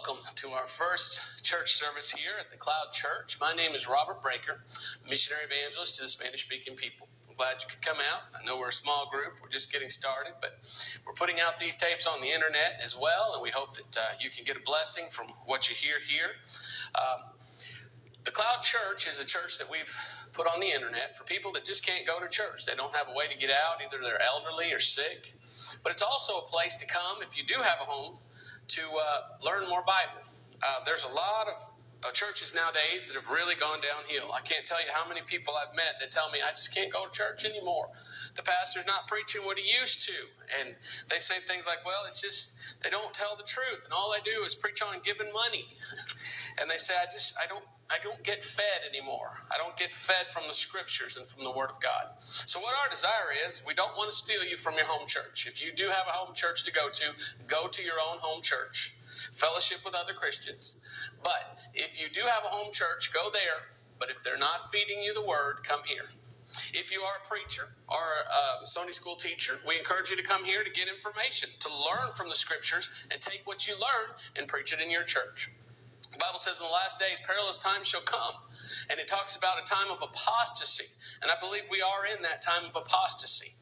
Welcome to our first church service here at the Cloud Church. My name is Robert Breaker, missionary evangelist to the Spanish-speaking people. I'm glad you could come out. I know we're a small group. We're just getting started, but we're putting out these tapes on the internet as well, and we hope that you can get a blessing from what you hear here. The Cloud Church is a church that we've put on the internet for people that just can't go to church. They don't have a way to get out. Either they're elderly or sick. But it's also a place to come, if you do have a home, to learn more Bible. There's a lot of churches nowadays that have really gone downhill. I can't tell you how many people I've met that tell me, I just can't go to church anymore. The pastor's not preaching what he used to. And they say things like, well, it's just, they don't tell the truth. And all they do is preach on giving money. And they say, I don't get fed anymore. I don't get fed from the scriptures and from the word of God. So what our desire is, we don't want to steal you from your home church. If you do have a home church to go to your own home church. Fellowship with other Christians. But if you do have a home church, go there. But if they're not feeding you the word, come here. If you are a preacher or a Sunday school teacher, we encourage you to come here to get information, to learn from the scriptures and take what you learn and preach it in your church. The Bible says in the last days, perilous times shall come. And it talks about a time of apostasy. And I believe we are in that time of apostasy.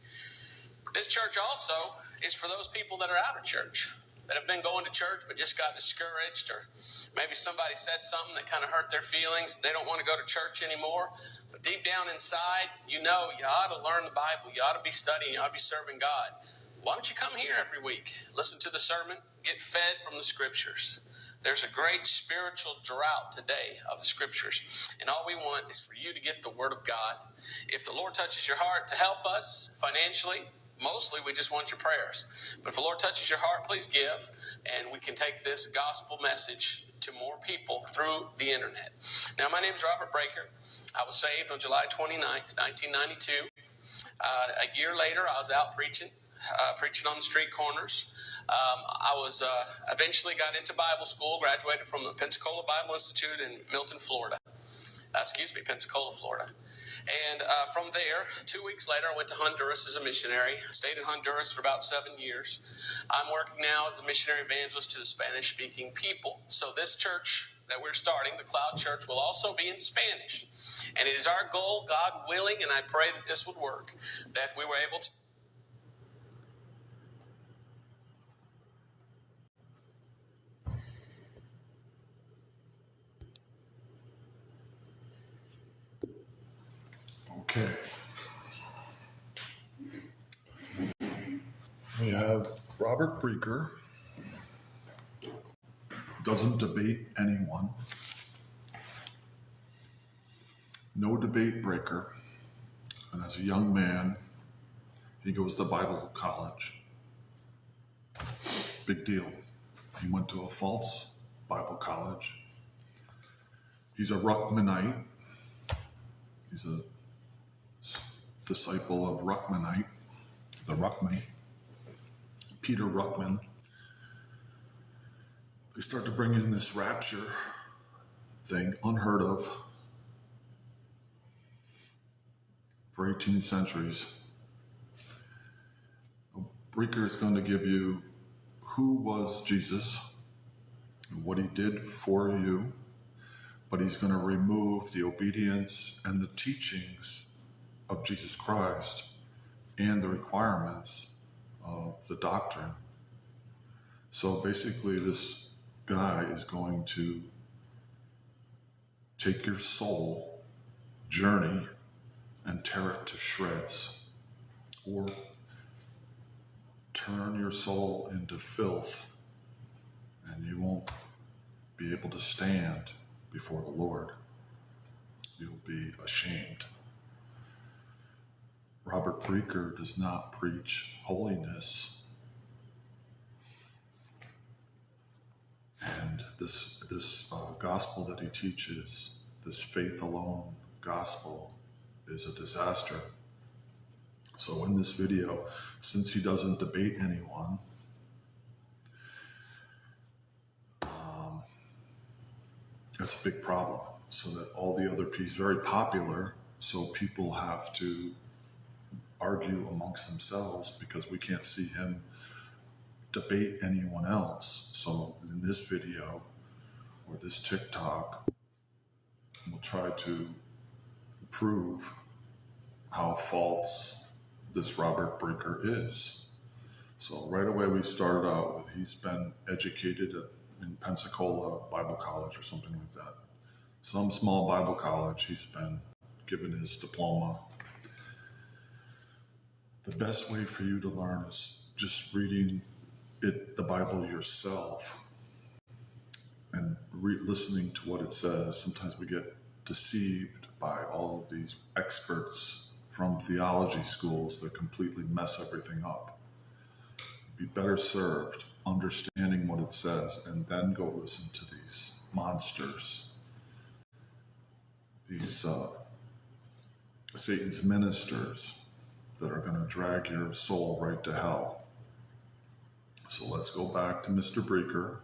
This church also is for those people that are out of church, that have been going to church but just got discouraged, or maybe somebody said something that kind of hurt their feelings. They don't want to go to church anymore. But deep down inside, you know you ought to learn the Bible. You ought to be studying. You ought to be serving God. Why don't you come here every week? Listen to the sermon. Get fed from the scriptures. There's a great spiritual drought today of the scriptures. And all we want is for you to get the word of God. If the Lord touches your heart to help us financially, mostly we just want your prayers. But if the Lord touches your heart, please give. And we can take this gospel message to more people through the internet. Now, my name is Robert Breaker. I was saved on July 29th, 1992. A year later, I was out preaching on the street corners. I was eventually got into Bible school, graduated from the Pensacola Bible Institute in Milton, Florida. Pensacola, Florida. And from there, 2 weeks later, I went to Honduras as a missionary. I stayed in Honduras for about 7 years. I'm working now as a missionary evangelist to the Spanish-speaking people. So this church that we're starting, the Cloud Church, will also be in Spanish. And it is our goal, God willing, and I pray that this would work, that we were able to Okay. We have Robert Breaker, doesn't debate anyone, no debate breaker, and as a young man, he goes to Bible college. Big deal. He went to a false Bible college. He's a Ruckmanite. He's a disciple of Ruckmanite, the Ruckman, Peter Ruckman. They start to bring in this rapture thing, unheard of for 18 centuries. Breaker is going to give you who was Jesus and what he did for you, but he's going to remove the obedience and the teachings of Jesus Christ and the requirements of the doctrine. So basically this guy is going to take your soul journey and tear it to shreds, or turn your soul into filth, and you won't be able to stand before the Lord. You'll be ashamed. Robert Breaker does not preach holiness. And this gospel that he teaches, this faith alone gospel, is a disaster. So in this video, since he doesn't debate anyone, that's a big problem. So that all the other he's very popular, so people have to argue amongst themselves because we can't see him debate anyone else. So in this video, or this TikTok will try to prove how false this Robert Breaker is. So right away we started out with he's been educated in Pensacola Bible College or something like that. Some small Bible college, he's been given his diploma. The best way for you to learn is just reading the Bible yourself and listening to what it says. Sometimes we get deceived by all of these experts from theology schools that completely mess everything up. Be better served understanding what it says and then go listen to these monsters, these Satan's ministers that are going to drag your soul right to hell. So let's go back to Mr. Breaker